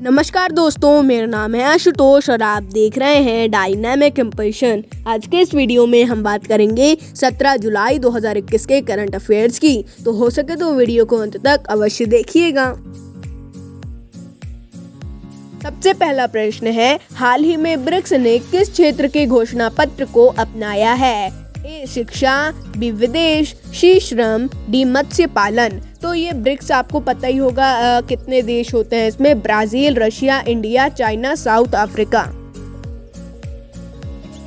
नमस्कार दोस्तों, मेरा नाम है आशुतोष और आप देख रहे हैं डायनामिक इंप्रेशन। आज के इस वीडियो में हम बात करेंगे 17 जुलाई 2021 के करंट अफेयर्स की। तो हो सके तो वीडियो को अंत तक अवश्य देखिएगा। सबसे पहला प्रश्न है, हाल ही में ब्रिक्स ने किस क्षेत्र के घोषणा पत्र को अपनाया है? ए शिक्षा, बी विदेश, सी श्रम, डी मत्स्य पालन। तो ये ब्रिक्स आपको पता ही होगा कितने देश होते हैं इसमें। Brazil, Russia, India, China, south Africa.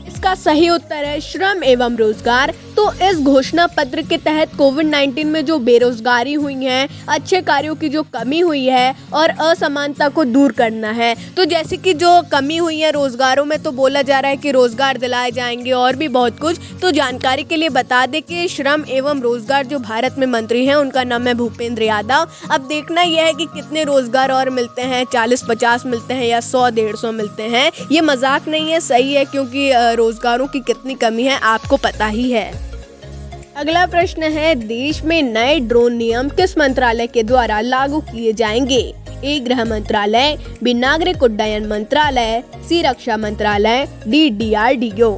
इसका सही उत्तर है श्रम एवं रोजगार। तो इस घोषणा पत्र के तहत कोविड-19 में जो बेरोजगारी हुई है, अच्छे कार्यों की जो कमी हुई है और असमानता को दूर करना है। तो जैसे कि जो कमी हुई है रोजगारों में, तो बोला जा रहा है कि रोजगार दिलाए जाएंगे और भी बहुत कुछ। तो जानकारी के लिए बता दें कि श्रम एवं रोजगार जो भारत में मंत्री हैं उनका नाम है भूपेंद्र यादव। अब देखना यह है कि कितने रोजगार और मिलते हैं, 40-50 मिलते हैं या 100-150 मिलते हैं। ये मजाक नहीं है, सही है, क्योंकि रोजगारों की कितनी कमी है आपको पता ही है। अगला प्रश्न है, देश में नए ड्रोन नियम किस मंत्रालय के द्वारा लागू किए जाएंगे? ए गृह मंत्रालय, बी नागरिक उड्डयन मंत्रालय, सी रक्षा मंत्रालय, डी DRDO।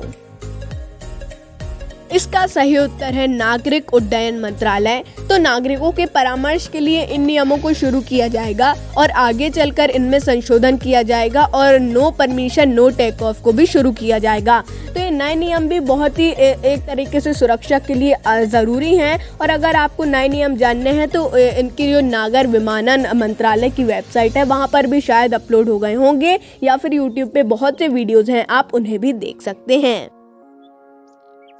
इसका सही उत्तर है नागरिक उड्डयन मंत्रालय। तो नागरिकों के परामर्श के लिए इन नियमों को शुरू किया जाएगा और आगे चलकर इनमें संशोधन किया जाएगा और no permission no take off को भी शुरू किया जाएगा। तो ये नए नियम भी बहुत ही एक तरीके से सुरक्षा के लिए ज़रूरी हैं। और अगर आपको नए नियम जानने हैं तो इनकी जो नागर विमानन मंत्रालय की वेबसाइट है वहाँ पर भी शायद अपलोड हो गए होंगे, या फिर यूट्यूब पे बहुत से वीडियोज़ हैं, आप उन्हें भी देख सकते हैं।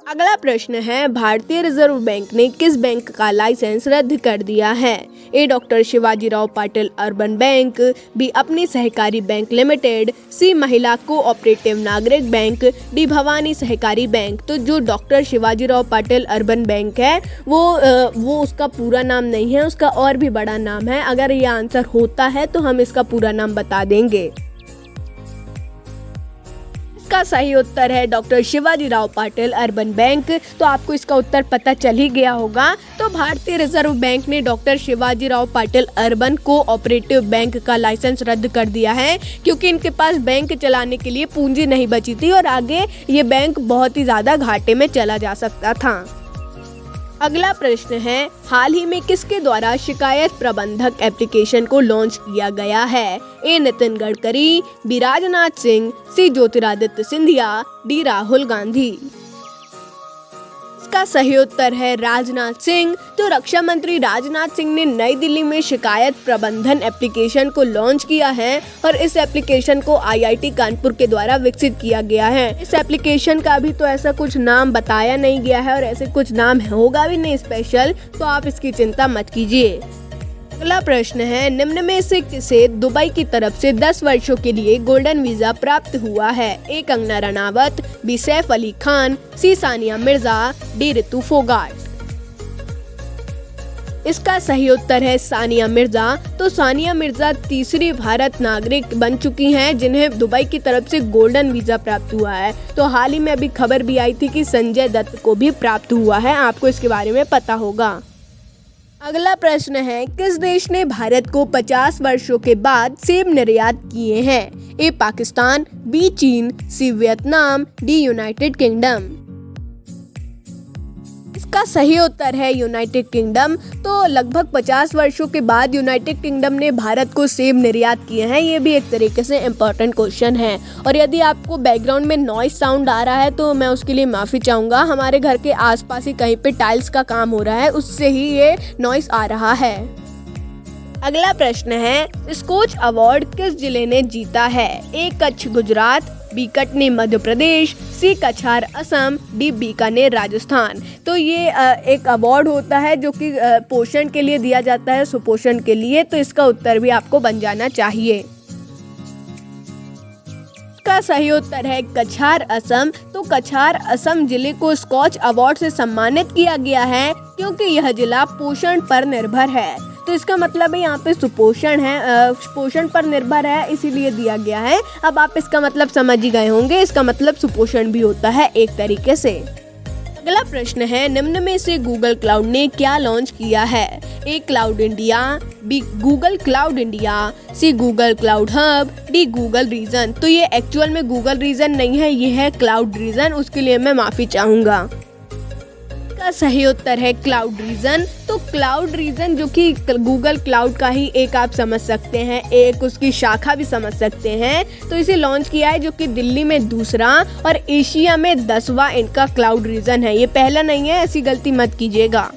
अगला प्रश्न है, भारतीय रिजर्व बैंक ने किस बैंक का लाइसेंस रद्द कर दिया है? A doctor Shivajirao Patil urban bank, B अपनी सहकारी बैंक लिमिटेड, सी महिला कोऑपरेटिव नागरिक बैंक, डी भवानी सहकारी बैंक। तो जो doctor Shivajirao Patil urban bank है वो उसका पूरा नाम नहीं है, उसका और भी बड़ा नाम है। अगर ये आंसर होता है तो हम इसका पूरा नाम बता देंगे। इसका सही उत्तर है doctor Shivajirao Patil urban bank. तो आपको इसका उत्तर पता चल ही गया होगा। तो भारतीय रिजर्व बैंक ने doctor Shivajirao Patil urban cooperative bank का लाइसेंस रद्द कर दिया है, क्योंकि इनके पास बैंक चलाने के लिए पूंजी नहीं बची थी और आगे ये बैंक बहुत ही ज्यादा घाटे में चला जा सकता था। अगला प्रश्न है, हाल ही में किसके द्वारा शिकायत प्रबंधक एप्लीकेशन को लॉन्च किया गया है? ए नितिन गडकरी, बी राजनाथ सिंह, सी ज्योतिरादित्य सिंधिया, डी राहुल गांधी। इसका सही उत्तर है राजनाथ सिंह। तो रक्षा मंत्री राजनाथ सिंह ने नई दिल्ली में शिकायत प्रबंधन एप्लीकेशन को लॉन्च किया है और इस एप्लीकेशन को IIT कानपुर के द्वारा विकसित किया गया है। इस एप्लीकेशन का भी तो ऐसा कुछ नाम बताया नहीं गया है और ऐसे कुछ नाम होगा भी नहीं स्पेशल, तो आप इसकी चिंता मत कीजिए। अगला प्रश्न है, निम्न में से किसे दुबई की तरफ से 10 वर्षों के लिए गोल्डन वीजा प्राप्त हुआ है? ए कंगना रनावत, बी सैफ अली खान, सी सानिया मिर्जा, डी रितु फोगाट। इसका सही उत्तर है सानिया मिर्जा। तो सानिया मिर्जा तीसरी भारत नागरिक बन चुकी हैं जिन्हें दुबई की तरफ से गोल्डन वीजा प्राप्त हुआ है। तो हाल ही में अभी खबर भी आई थी कि संजय दत्त को भी प्राप्त हुआ है, आपको इसके बारे में पता होगा। अगला प्रश्न है, किस देश ने भारत को 50 वर्षों के बाद सेब निर्यात किए हैं? ए पाकिस्तान, बी चीन, C Vietnam, D United Kingdom. इसका सही उत्तर है यूनाइटेड किंगडम। तो लगभग 50 वर्षों के बाद यूनाइटेड किंगडम ने भारत को सेब निर्यात किए हैं। ये भी एक तरीके से इम्पोर्टेंट क्वेश्चन है। और यदि आपको बैकग्राउंड में नॉइस साउंड आ रहा है तो मैं उसके लिए माफ़ी चाहूँगा। हमारे घर के आसपास ही कहीं पे टाइल्स का काम हो रहा है, उससे ही ये नॉइस आ रहा है। अगला प्रश्न है, स्कोच अवार्ड किस जिले ने जीता है? ए कच्छ गुजरात, बी कटनी मध्य प्रदेश, सी कछार असम, डी बीकानेर राजस्थान। तो ये एक अवार्ड होता है जो कि पोषण के लिए दिया जाता है, सुपोषण के लिए। तो इसका उत्तर भी आपको बन जाना चाहिए। इसका सही उत्तर है कछार असम। तो कछार असम जिले को स्कॉच अवार्ड से सम्मानित किया गया है क्योंकि यह जिला पोषण पर निर्भर है। तो इसका मतलब है यहाँ पे सुपोषण है, पोषण पर निर्भर है, इसीलिए दिया गया है। अब आप इसका मतलब समझ ही गए होंगे, इसका मतलब सुपोषण भी होता है एक तरीके से। अगला प्रश्न है, निम्न में से गूगल क्लाउड ने क्या लॉन्च किया है? A cloud India, B Google cloud India, C Google cloud hub, D Google region. तो ये एक्चुअल में गूगल रीजन नहीं है, ये है क्लाउड रीजन, उसके लिए मैं माफी चाहूंगा। इसका सही उत्तर है क्लाउड रीजन। तो क्लाउड रीजन जो कि गूगल क्लाउड का ही एक आप समझ सकते हैं, एक उसकी शाखा भी समझ सकते हैं। तो इसे लॉन्च किया है, जो कि दिल्ली में दूसरा और एशिया में 10वां इनका क्लाउड रीजन है। ये पहला नहीं है, ऐसी गलती मत कीजिएगा।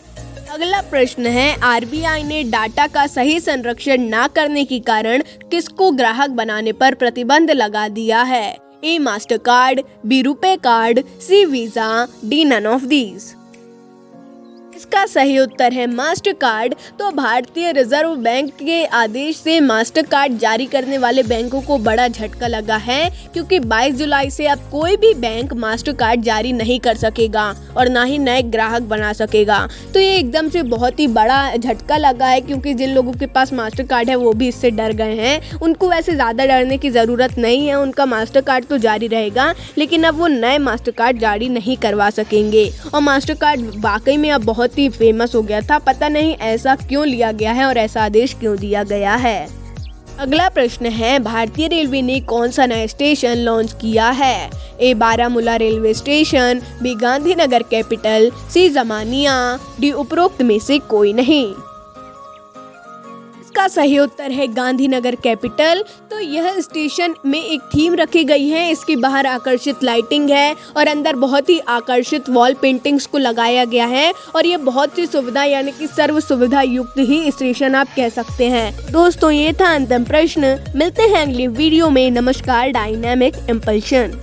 अगला प्रश्न है, आरबीआई ने डाटा का सही संरक्षण न करने के कारण किसको ग्राहक बनाने पर प्रतिबंध लगा दिया है? A Mastercard, B RuPay card, C Visa, D none of these. इसका सही उत्तर है मास्टर कार्ड। तो भारतीय रिजर्व बैंक के आदेश से मास्टर कार्ड जारी करने वाले बैंकों को बड़ा झटका लगा है, क्योंकि 22 जुलाई से अब कोई भी बैंक मास्टर कार्ड जारी नहीं कर सकेगा और ना ही नए ग्राहक बना सकेगा। तो ये एकदम से बहुत ही बड़ा झटका लगा है, क्योंकि जिन लोगों के पास मास्टर कार्ड है वो भी इससे डर गए हैं। उनको वैसे ज़्यादा डरने की ज़रूरत नहीं है, उनका मास्टर कार्ड तो जारी रहेगा, लेकिन अब वो नए मास्टर कार्ड जारी नहीं करवा सकेंगे। और मास्टर कार्ड वाकई में अब बहुत ही फेमस हो गया था, पता नहीं ऐसा क्यों लिया गया है और ऐसा आदेश क्यों दिया गया है। अगला प्रश्न है, भारतीय रेलवे ने कौन सा नया स्टेशन लॉन्च किया है? A Baramulla railway station, B Gandhinagar capital, C Zamania, D उपरोक्त में से कोई नहीं। इसका सही उत्तर है गांधीनगर कैपिटल। तो यह स्टेशन में एक थीम रखी गई है, इसके बाहर आकर्षित लाइटिंग है और अंदर बहुत ही आकर्षित वॉल पेंटिंग्स को लगाया गया है और ये बहुत सी सुविधा यानी कि सर्व सुविधा युक्त ही स्टेशन आप कह सकते हैं। दोस्तों, ये था अंतिम प्रश्न। मिलते हैं अगली वीडियो में। नमस्कार, डायनामिक इम्पल्शन।